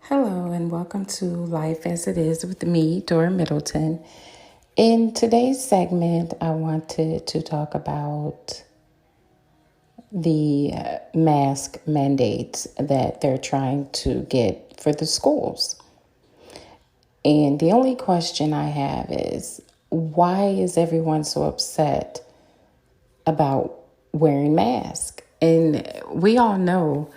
Hello, and welcome to Life as It Is with me, Dora Middleton. In today's segment, I wanted to talk about the mask mandates that they're trying to get for the schools. And the only question I have is, why is everyone so upset about wearing masks? And we all know,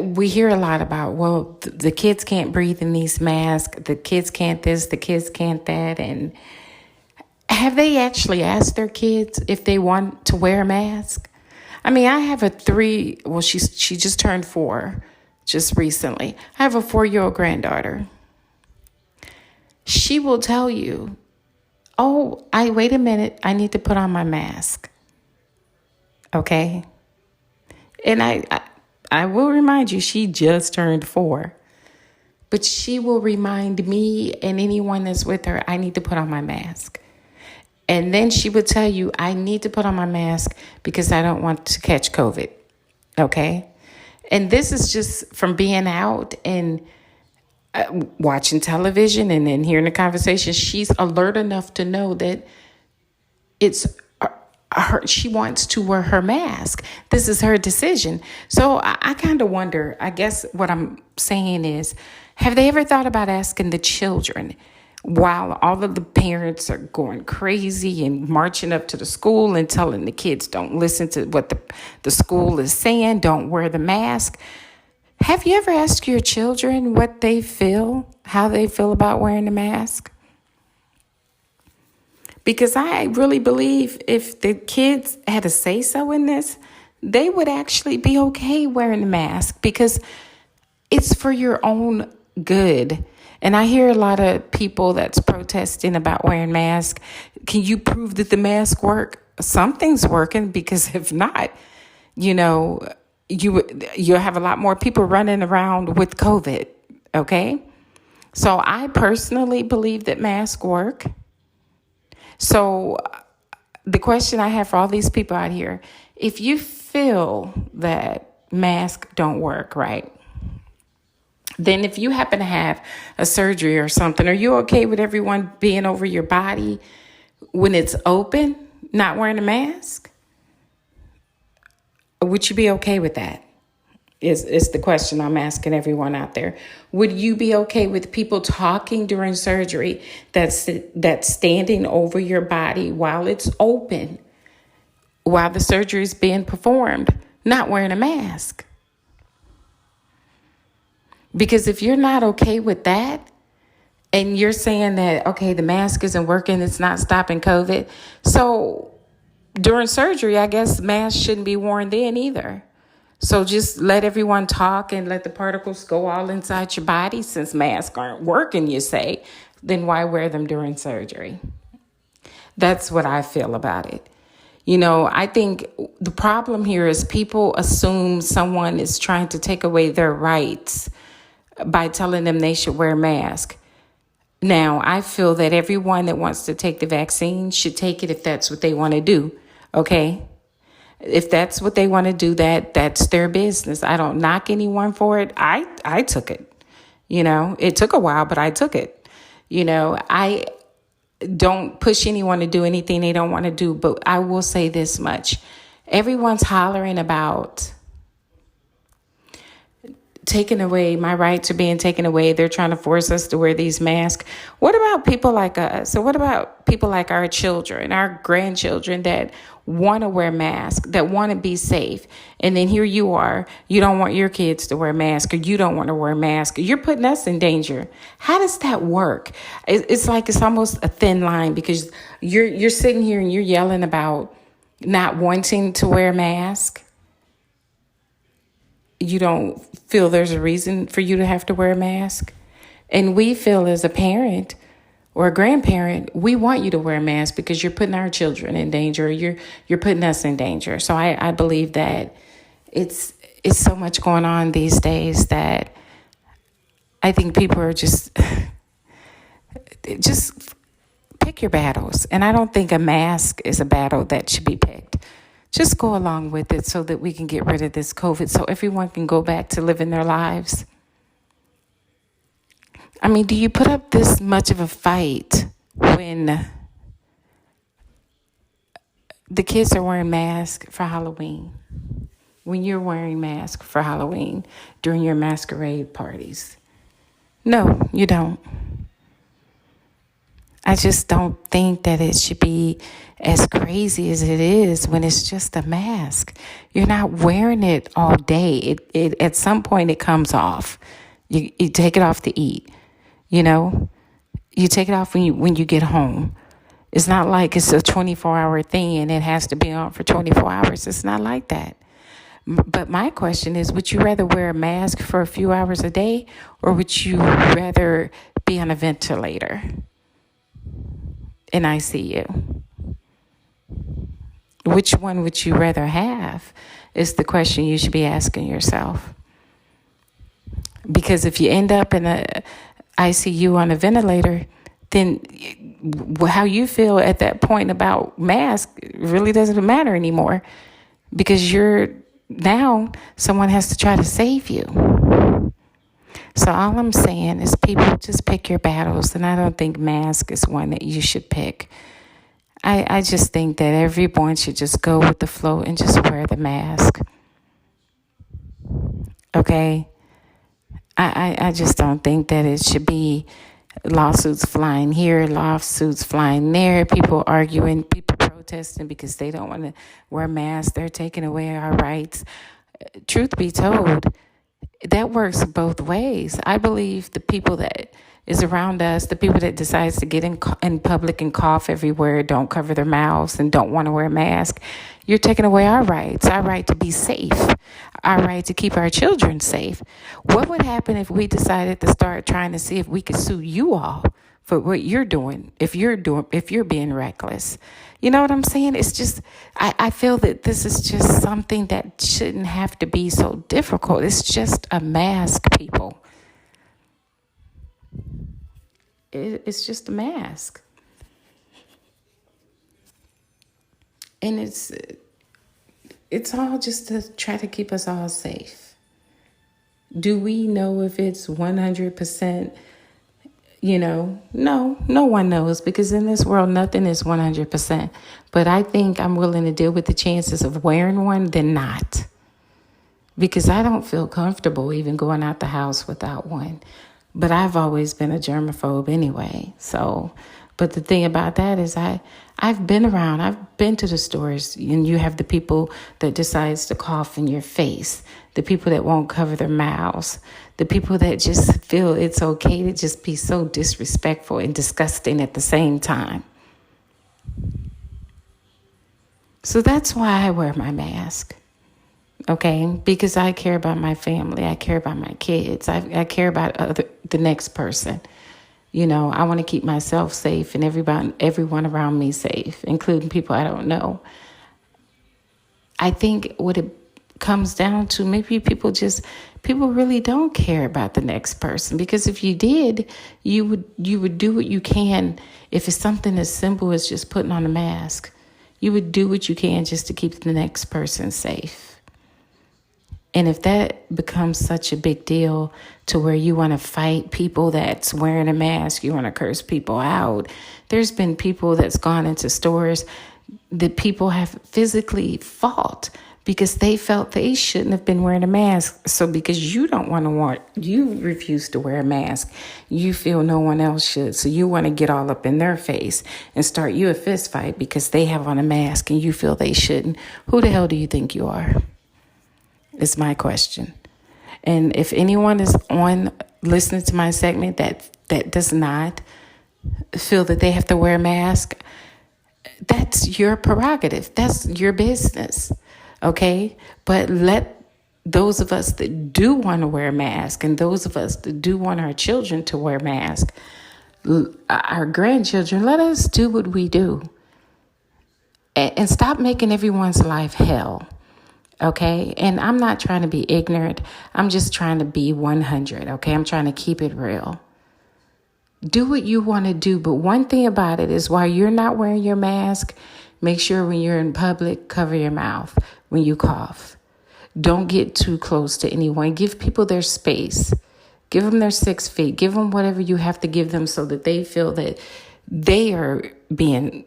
we hear a lot about, well, the kids can't breathe in these masks, the kids can't this, the kids can't that. And have they actually asked their kids if they want to wear a mask? I mean, I have she just turned 4 just recently. I have a 4-year-old granddaughter. She will tell you, oh, wait a minute, I need to put on my mask. Okay? And I will remind you, she just turned 4. But she will remind me and anyone that's with her, I need to put on my mask. And then she would tell you, I need to put on my mask because I don't want to catch COVID. Okay? And this is just from being out and watching television and then hearing the conversation. She's alert enough to know that it's she wants to wear her mask. This is her decision. So I kind of wonder, I guess what I'm saying is, have they ever thought about asking the children while all of the parents are going crazy and marching up to the school and telling the kids don't listen to what the school is saying, don't wear the mask? Have you ever asked your children what they feel, how they feel about wearing the mask? Because I really believe if the kids had a say-so in this, they would actually be okay wearing the mask because it's for your own good. And I hear a lot of people that's protesting about wearing masks. Can you prove that the mask work? Something's working, because if not, you'll have a lot more people running around with COVID. Okay? So I personally believe that masks work. So the question I have for all these people out here, if you feel that masks don't work, right? Then if you happen to have a surgery or something, are you okay with everyone being over your body when it's open, not wearing a mask? Would you be okay with that? Is the question I'm asking everyone out there. Would you be okay with people talking during surgery that's standing over your body while it's open, while the surgery is being performed, not wearing a mask? Because if you're not okay with that, and you're saying that, okay, the mask isn't working, it's not stopping COVID, so during surgery, I guess masks shouldn't be worn then either. So just let everyone talk and let the particles go all inside your body. Since masks aren't working, you say, then why wear them during surgery? That's what I feel about it. I think the problem here is people assume someone is trying to take away their rights by telling them they should wear a mask. Now, I feel that everyone that wants to take the vaccine should take it if that's what they want to do. Okay? If that's what they want to do, that's their business. I don't knock anyone for it. I took it. It took a while, but I took it. I don't push anyone to do anything they don't want to do, but I will say this much. Everyone's hollering about taking away, my rights are being taken away. They're trying to force us to wear these masks. What about people like us? So what about people like our children, our grandchildren that want to wear masks, that want to be safe? And then here you are, you don't want your kids to wear masks, or you don't want to wear a mask. You're putting us in danger. How does that work? It's like it's almost a thin line, because you're sitting here and you're yelling about not wanting to wear a mask. You don't feel there's a reason for you to have to wear a mask. And we feel as a parent or a grandparent, we want you to wear a mask because you're putting our children in danger. You're putting us in danger. So I believe that it's so much going on these days that I think people are just pick your battles. And I don't think a mask is a battle that should be picked. Just go along with it so that we can get rid of this COVID, so everyone can go back to living their lives. I mean, do you put up this much of a fight when the kids are wearing masks for Halloween? When you're wearing masks for Halloween during your masquerade parties? No, you don't. I just don't think that it should be as crazy as it is when it's just a mask. You're not wearing it all day. It at some point it comes off. You take it off to eat. You know, you take it off when you get home. It's not like it's a 24-hour thing and it has to be on for 24 hours. It's not like that. But my question is, would you rather wear a mask for a few hours a day, or would you rather be on a ventilator in ICU? Which one would you rather have is the question you should be asking yourself. Because if you end up in a ICU on a ventilator, then how you feel at that point about mask really doesn't matter anymore, because now someone has to try to save you. So all I'm saying is, people, just pick your battles, and I don't think mask is one that you should pick. I just think that everyone should just go with the flow and just wear the mask. Okay? I just don't think that it should be lawsuits flying here, lawsuits flying there, people arguing, people protesting because they don't want to wear masks. They're taking away our rights. Truth be told, that works both ways. I believe the people that is around us, the people that decides to get in public and cough everywhere, don't cover their mouths and don't want to wear a mask, you're taking away our rights, our right to be safe, our right to keep our children safe. What would happen if we decided to start trying to see if we could sue you all for what you're doing, if you're being reckless? You know what I'm saying? It's just, I feel that this is just something that shouldn't have to be so difficult. It's just a mask, people. It's just a mask. And it's all just to try to keep us all safe. Do we know if it's 100%? No one knows, because in this world, nothing is 100%. But I think I'm willing to deal with the chances of wearing one than not, because I don't feel comfortable even going out the house without one. But I've always been a germaphobe anyway. So, but the thing about that is I've been around, I've been to the stores, and you have the people that decides to cough in your face, the people that won't cover their mouths, the people that just feel it's okay to just be so disrespectful and disgusting at the same time. So that's why I wear my mask. Okay, because I care about my family. I care about my kids. I care about the next person. I want to keep myself safe and everyone around me safe, including people I don't know. I think what it comes down to, maybe people really don't care about the next person, because if you did, you would do what you can. If it's something as simple as just putting on a mask, you would do what you can just to keep the next person safe. And if that becomes such a big deal to where you want to fight people that's wearing a mask, you want to curse people out, there's been people that's gone into stores that people have physically fought because they felt they shouldn't have been wearing a mask. So because you refuse to wear a mask, you feel no one else should. So you want to get all up in their face and start you a fist fight because they have on a mask and you feel they shouldn't. Who the hell do you think you are? Is my question. And if anyone is on listening to my segment that does not feel that they have to wear a mask, that's your prerogative. That's your business. Okay? But let those of us that do want to wear a mask, and those of us that do want our children to wear masks, our grandchildren, let us do what we do. And stop making everyone's life hell. Okay? And I'm not trying to be ignorant. I'm just trying to be 100. Okay? I'm trying to keep it real. Do what you want to do. But one thing about it is, while you're not wearing your mask, make sure when you're in public, cover your mouth when you cough. Don't get too close to anyone. Give people their space. Give them their 6 feet. Give them whatever you have to give them so that they feel that they are being,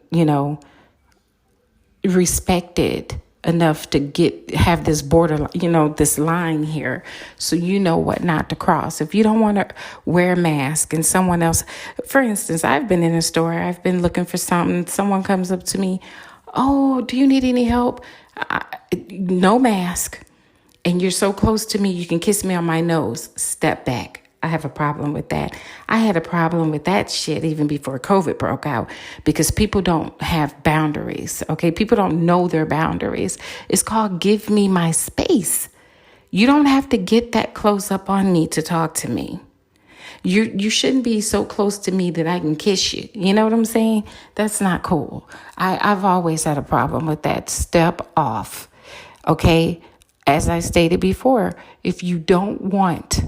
respected enough to have this border, this line here, so you know what not to cross. If you don't want to wear a mask and someone else, for instance, I've been in a store, I've been looking for something, someone comes up to me, oh, do you need any help? No mask. And you're so close to me, you can kiss me on my nose. Step back. I have a problem with that. I had a problem with that shit even before COVID broke out, because people don't have boundaries, okay? People don't know their boundaries. It's called give me my space. You don't have to get that close up on me to talk to me. You shouldn't be so close to me that I can kiss you. You know what I'm saying? That's not cool. I've always had a problem with that. Step off, okay? As I stated before, if you don't want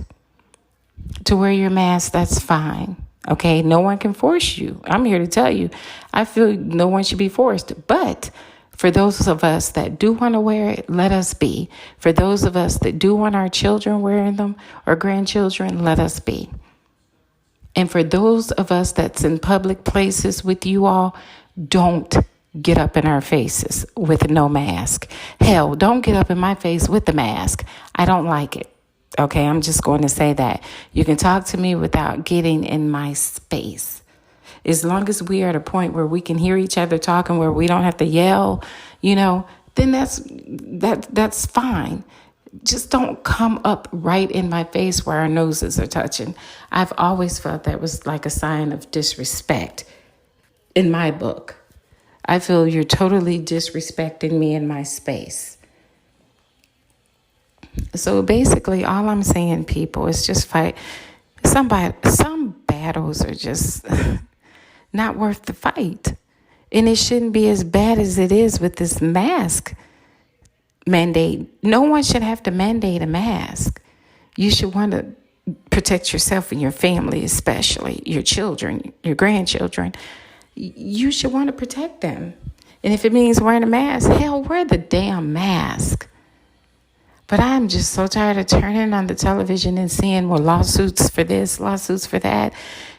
to wear your mask, that's fine. Okay, no one can force you. I'm here to tell you, I feel no one should be forced. But for those of us that do want to wear it, let us be. For those of us that do want our children wearing them or grandchildren, let us be. And for those of us that's in public places with you all, don't get up in our faces with no mask. Hell, don't get up in my face with the mask. I don't like it. Okay, I'm just going to say that. You can talk to me without getting in my space. As long as we are at a point where we can hear each other talking, where we don't have to yell, then that's fine. Just don't come up right in my face where our noses are touching. I've always felt that was like a sign of disrespect in my book. I feel you're totally disrespecting me in my space. So basically, all I'm saying, people, is just fight. Some battles are just not worth the fight. And it shouldn't be as bad as it is with this mask mandate. No one should have to mandate a mask. You should want to protect yourself and your family, especially your children, your grandchildren. You should want to protect them. And if it means wearing a mask, hell, wear the damn mask. But I'm just so tired of turning on the television and seeing more lawsuits for this, lawsuits for that.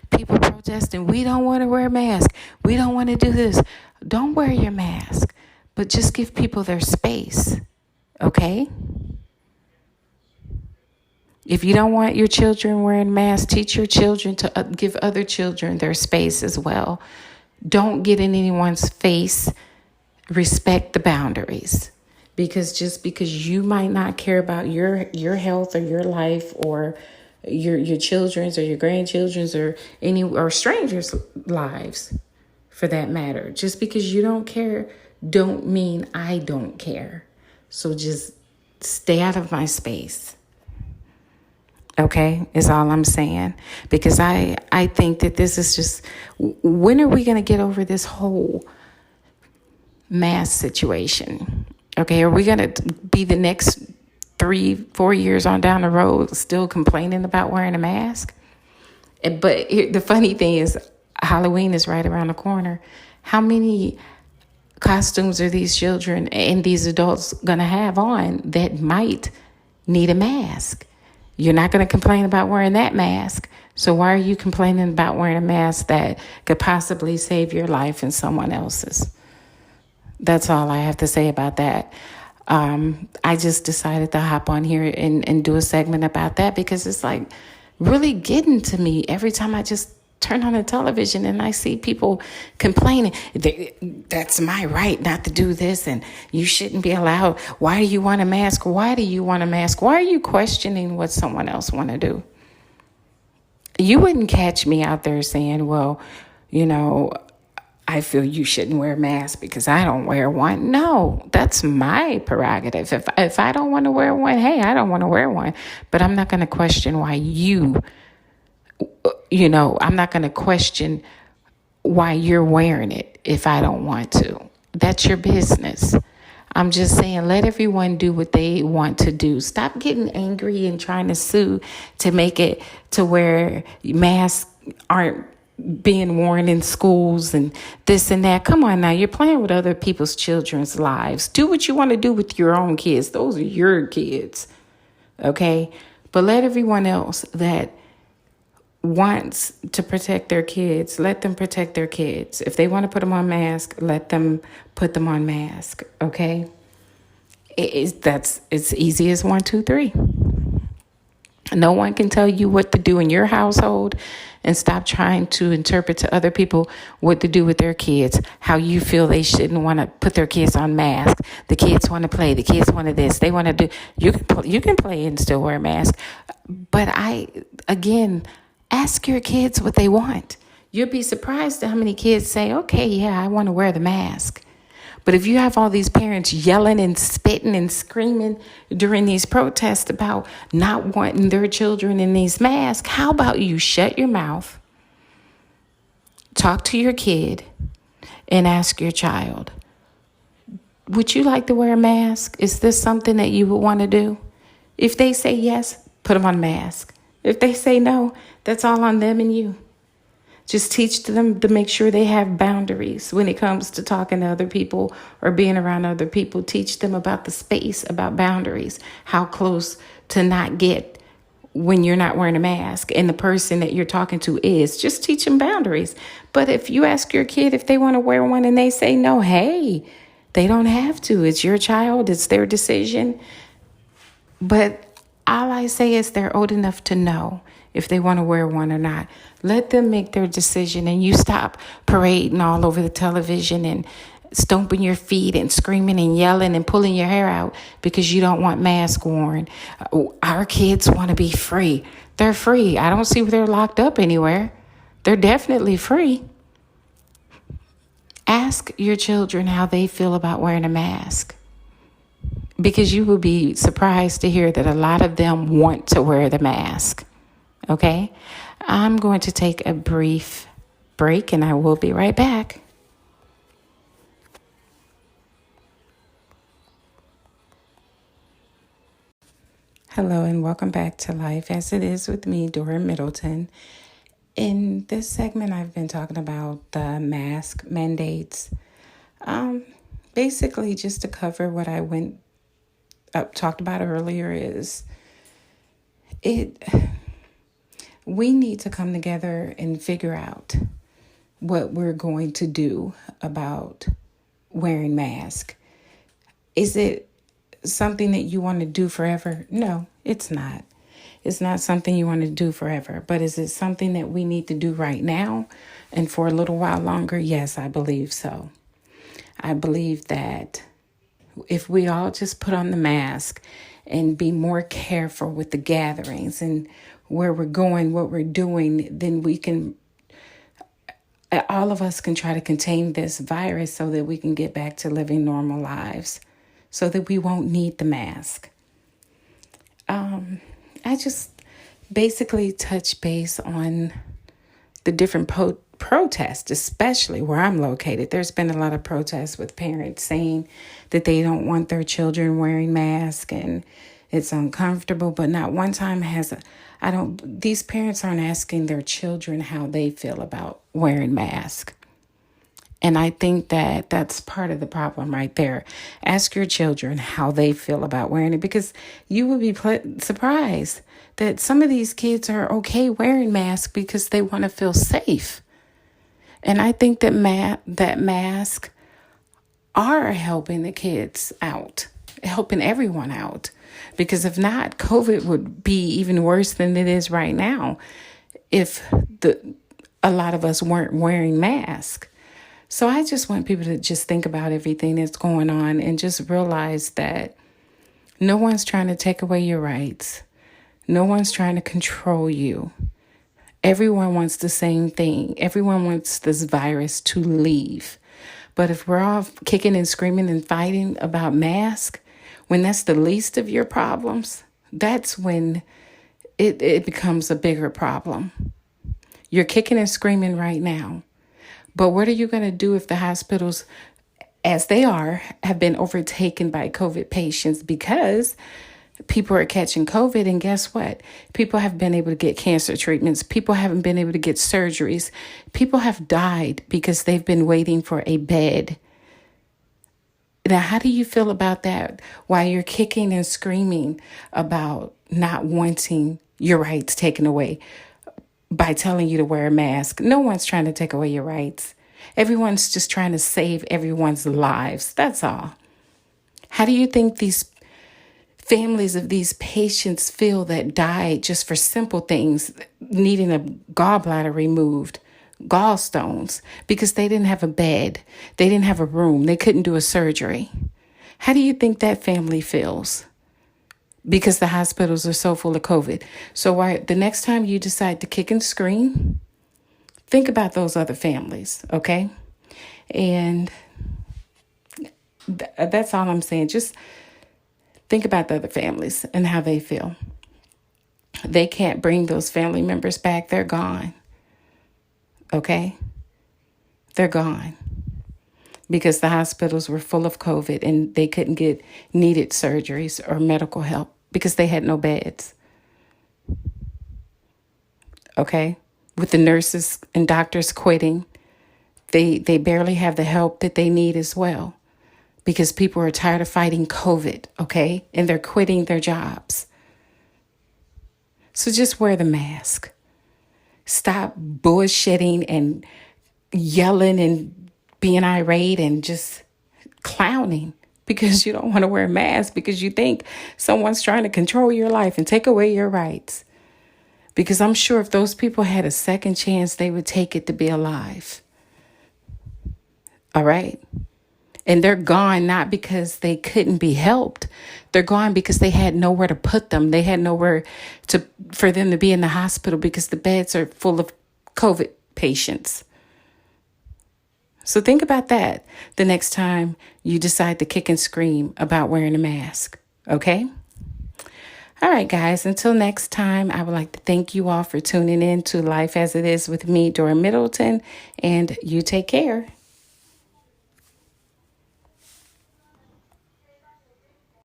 People protesting, we don't want to wear a mask. We don't want to do this. Don't wear your mask, but just give people their space, okay? If you don't want your children wearing masks, teach your children to give other children their space as well. Don't get in anyone's face. Respect the boundaries. Because just because you might not care about your health or your life or your children's or your grandchildren's or strangers' lives, for that matter, just because you don't care, don't mean I don't care. So just stay out of my space. Okay, is all I'm saying. Because I think that this is just, when are we going to get over this whole mask situation? Okay, are we going to be the next 3-4 years on down the road still complaining about wearing a mask? But the funny thing is, Halloween is right around the corner. How many costumes are these children and these adults going to have on that might need a mask? You're not going to complain about wearing that mask. So why are you complaining about wearing a mask that could possibly save your life and someone else's? That's all I have to say about that. I just decided to hop on here and do a segment about that because it's like really getting to me every time I just turn on the television and I see people complaining. That's my right not to do this and you shouldn't be allowed. Why do you want a mask? Why do you want a mask? Why are you questioning what someone else want to do? You wouldn't catch me out there saying, well, I feel you shouldn't wear a mask because I don't wear one. No, that's my prerogative. If I don't want to wear one, hey, I don't want to wear one. But I'm not going to question why I'm not going to question why you're wearing it if I don't want to. That's your business. I'm just saying, let everyone do what they want to do. Stop getting angry and trying to sue to make it to where masks aren't being worn in schools and this and that. Come on now, you're playing with other people's children's lives. Do what you want to do with your own kids. Those are your kids, okay? But let everyone else that wants to protect their kids, let them protect their kids. If they want to put them on mask, let them put them on mask. Okay, it's easy as 1, 2, 3. No one can tell you what to do in your household, and stop trying to interpret to other people what to do with their kids, how you feel they shouldn't want to put their kids on masks. The kids want to play. The kids want to this. They want to do. You can play and still wear a mask. But again, ask your kids what they want. You'll be surprised at how many kids say, okay, yeah, I want to wear the mask. But if you have all these parents yelling and spitting and screaming during these protests about not wanting their children in these masks, how about you shut your mouth, talk to your kid, and ask your child, would you like to wear a mask? Is this something that you would want to do? If they say yes, put them on a mask. If they say no, that's all on them and you. Just teach them to make sure they have boundaries when it comes to talking to other people or being around other people. Teach them about the space, about boundaries, how close to not get when you're not wearing a mask and the person that you're talking to is. Just teach them boundaries. But if you ask your kid if they want to wear one and they say no, hey, they don't have to. It's your child. It's their decision. But all I say is they're old enough to know if they want to wear one or not. Let them make their decision, and you stop parading all over the television and stomping your feet and screaming and yelling and pulling your hair out because you don't want masks worn. Our kids want to be free. They're free. I don't see where they're locked up anywhere. They're definitely free. Ask your children how they feel about wearing a mask, because you will be surprised to hear that a lot of them want to wear the mask. Okay, I'm going to take a brief break and I will be right back. Hello and welcome back to Life as It Is with me, Dora Middleton. In this segment, I've been talking about the mask mandates. Basically, just to cover what I talked about earlier is we need to come together and figure out what we're going to do about wearing masks. Is it something that you want to do forever? No, it's not. It's not something you want to do forever. But is it something that we need to do right now and for a little while longer? Yes, I believe so. I believe that if we all just put on the mask and be more careful with the gatherings and where we're going, what we're doing, then all of us can try to contain this virus so that we can get back to living normal lives, so that we won't need the mask. I just basically touch base on the different protests, especially where I'm located. There's been a lot of protests with parents saying that they don't want their children wearing masks and it's uncomfortable, but not one time these parents aren't asking their children how they feel about wearing masks. And I think that that's part of the problem right there. Ask your children how they feel about wearing it, because you will be surprised that some of these kids are okay wearing masks because they want to feel safe. And I think that masks are helping the kids out, helping everyone out. Because if not, COVID would be even worse than it is right now if a lot of us weren't wearing masks. So I just want people to just think about everything that's going on and just realize that no one's trying to take away your rights. No one's trying to control you. Everyone wants the same thing. Everyone wants this virus to leave. But if we're all kicking and screaming and fighting about masks, when that's the least of your problems, that's when it becomes a bigger problem. You're kicking and screaming right now. But what are you going to do if the hospitals, as they have been overtaken by COVID patients because people are catching COVID? And guess what? People have been able to get cancer treatments. People haven't been able to get surgeries. People have died because they've been waiting for a bed. Now, how do you feel about that while you're kicking and screaming about not wanting your rights taken away? by telling you to wear a mask. No one's trying to take away your rights. Everyone's just trying to save everyone's lives. That's all. How do you think these families of these patients feel that died just for simple things, needing a gallbladder removed, gallstones, because they didn't have a bed, they didn't have a room, they couldn't do a surgery? How do you think that family feels? Because the hospitals are so full of COVID. So the next time you decide to kick and scream, think about those other families, okay? And that's all I'm saying. Just think about the other families and how they feel. They can't bring those family members back. They're gone. Okay? They're gone. Because the hospitals were full of COVID and they couldn't get needed surgeries or medical help because they had no beds. Okay? With the nurses and doctors quitting, they barely have the help that they need as well. Because people are tired of fighting COVID, okay? And they're quitting their jobs. So just wear the mask. Stop bullshitting and yelling and being irate and just clowning because you don't want to wear a mask because you think someone's trying to control your life and take away your rights. Because I'm sure if those people had a second chance, they would take it to be alive. All right? And they're gone not because they couldn't be helped. They're gone because they had nowhere to put them. They had nowhere for them to be in the hospital because the beds are full of COVID patients. So think about that the next time you decide to kick and scream about wearing a mask. Okay? All right, guys. Until next time, I would like to thank you all for tuning in to Life as It Is with me, Dora Middleton, and you take care.